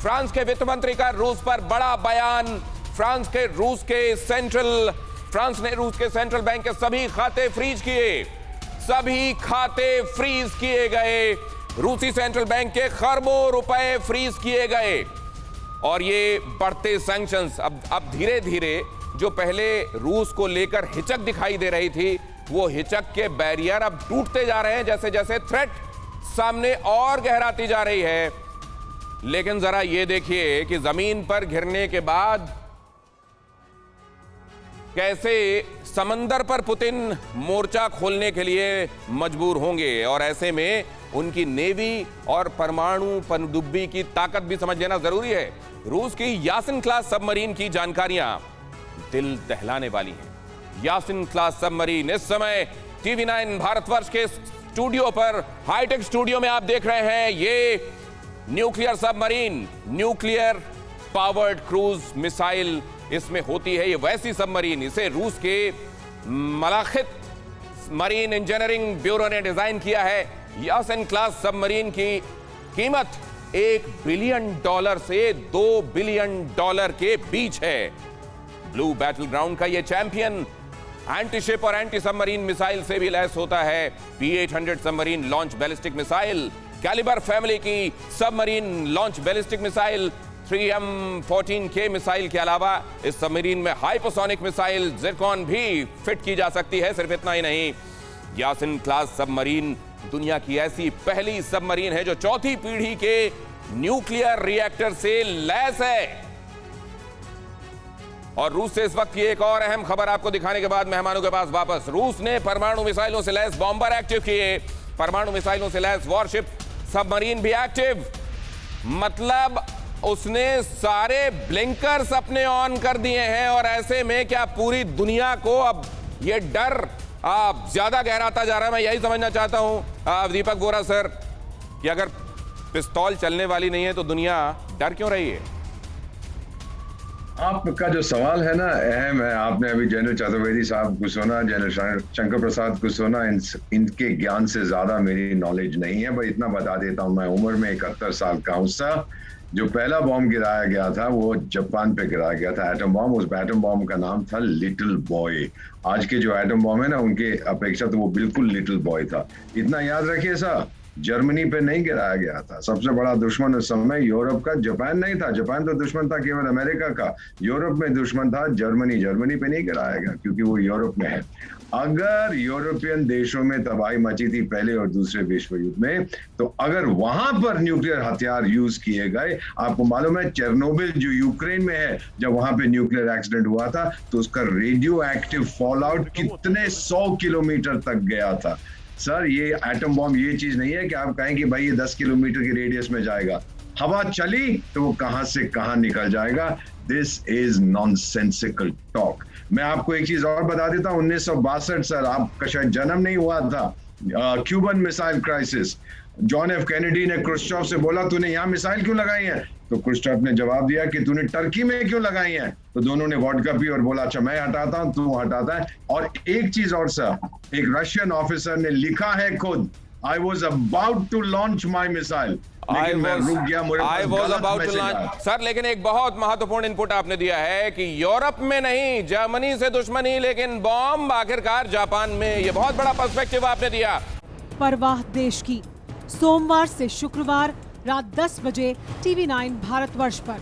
France के वित्त मंत्री का रूस पर बड़ा बयान। फ्रांस ने रूस के सेंट्रल बैंक के सभी खाते फ्रीज किए गए। रूसी सेंट्रल बैंक के खरबों रुपए फ्रीज किए गए। और ये बढ़ते सैंक्शंस अब धीरे धीरे जो पहले रूस को लेकर हिचक दिखाई दे रही थी, वो हिचक के बैरियर अब टूटते जा रहे हैं जैसे जैसे थ्रेट सामने और गहराती जा रही है। लेकिन जरा ये देखिए कि जमीन पर गिरने के बाद कैसे समंदर पर पुतिन मोर्चा खोलने के लिए मजबूर होंगे। और ऐसे में उनकी नेवी और परमाणु पनडुब्बी की ताकत भी समझ लेना जरूरी है। रूस की यासिन क्लास सबमरीन की जानकारियां दिल दहलाने वाली हैं। यासिन क्लास सबमरीन इस समय TV9 भारतवर्ष के स्टूडियो पर, हाईटेक स्टूडियो में आप देख रहे हैं। ये nuclear submarine, nuclear powered cruise missile इसमें होती है। ये वैसी सबमरीन, इसे रूस के मलाखित मरीन इंजीनियरिंग ब्यूरो ने डिजाइन किया है। यासिन क्लास सबमरीन की कीमत $1 बिलियन से $2 बिलियन के बीच है। ब्लू बैटल ग्राउंड का यह चैंपियन एंटी शिप और एंटी सबमरीन मिसाइल से भी लैस होता है। P-800 submarine launch ballistic missile, Kalibr family की submarine launch ballistic missile, 3M14K missile के अलावा इस सबमरीन में हाइपरसोनिक मिसाइल ज़िरकॉन भी फिट की जा सकती है। सिर्फ इतना ही नहीं, यासिन क्लास सबमरीन दुनिया की ऐसी पहली सबमरीन है जो चौथी पीढ़ी के न्यूक्लियर रिएक्टर से लैस है। और रूस से इस वक्त की एक और अहम खबर आपको दिखाने के बाद मेहमानों के पास वापस। रूस ने परमाणु मिसाइलों से लैस बॉम्बर एक्टिव किए, परमाणु मिसाइलों से लैस वॉरशिप सबमरीन भी एक्टिव। मतलब उसने सारे ब्लिंकर्स अपने ऑन कर दिए हैं। और ऐसे में क्या पूरी दुनिया को अब ये डर ज्यादा गहराता जा रहा है। मैं यही समझना चाहता हूं दीपक बोरा सर कि अगर पिस्तौल चलने वाली नहीं है तो दुनिया डर क्यों रही है? आपका जो सवाल है ना अहम है। आपने अभी जनरल चतुर्वेदी साहब को सुना, जनरल शंकर प्रसाद को सुना। इनके ज्ञान से ज्यादा मेरी नॉलेज नहीं है, पर इतना बता देता हूँ। मैं उम्र में 71 साल का हूँ। जो पहला बॉम्ब गिराया गया था वो जापान पे गिराया गया था, एटम बॉम्ब। उस एटम बॉम्ब का नाम था लिटिल बॉय। आज के जो एटम बॉम्ब है ना, उनके अपेक्षा तो वो बिल्कुल लिटिल बॉय था। इतना याद रखिए सर, जर्मनी पे नहीं गिराया गया था। सबसे बड़ा दुश्मन उस समय यूरोप का जापान नहीं था। जापान तो दुश्मन था केवल अमेरिका का। यूरोप में दुश्मन था जर्मनी। जर्मनी पे नहीं गिराया गया क्योंकि वो यूरोप में है। अगर यूरोपियन देशों में तबाही मची थी पहले और दूसरे विश्व युद्ध में, तो अगर वहां पर न्यूक्लियर हथियार यूज किए गए, आपको मालूम है चेरनोबिल जो यूक्रेन में है, जब वहां पे न्यूक्लियर एक्सीडेंट हुआ था तो उसका रेडियो एक्टिव फॉल आउट कितने 100 किलोमीटर तक गया था। सर ये एटम बॉम्ब ये चीज नहीं है कि आप कहें कि भाई ये 10 किलोमीटर की रेडियस में जाएगा। हवा चली तो वो कहां से कहां निकल जाएगा। This is nonsensical talk. मैं आपको एक चीज और बता देता हूं। 1962 सर, आपका शायद जन्म नहीं हुआ था। Cuban missile crisis, John F Kennedy ने क्रुश्चेव से बोला तूने यहाँ मिसाइल क्यों लगाई है, तो क्रुश्चेव ने जवाब दिया कि तूने टर्की में क्यों लगाई है। तो दोनों ने वोडका पी और बोला अच्छा मैं हटाता हूं, तू हटाता है। और एक चीज और सर, एक रशियन ऑफिसर ने लिखा है खुद, I was about to launch my missile, लेकिन मैं रुक गया। सर लेकिन एक बहुत महत्वपूर्ण इनपुट आपने दिया है कि यूरोप में नहीं, जर्मनी से दुश्मनी, लेकिन बॉम्ब आखिरकार जापान में। ये बहुत बड़ा पर्सपेक्टिव आपने दिया। परवाह देश की, सोमवार से शुक्रवार रात 10 बजे TV9 भारतवर्ष पर।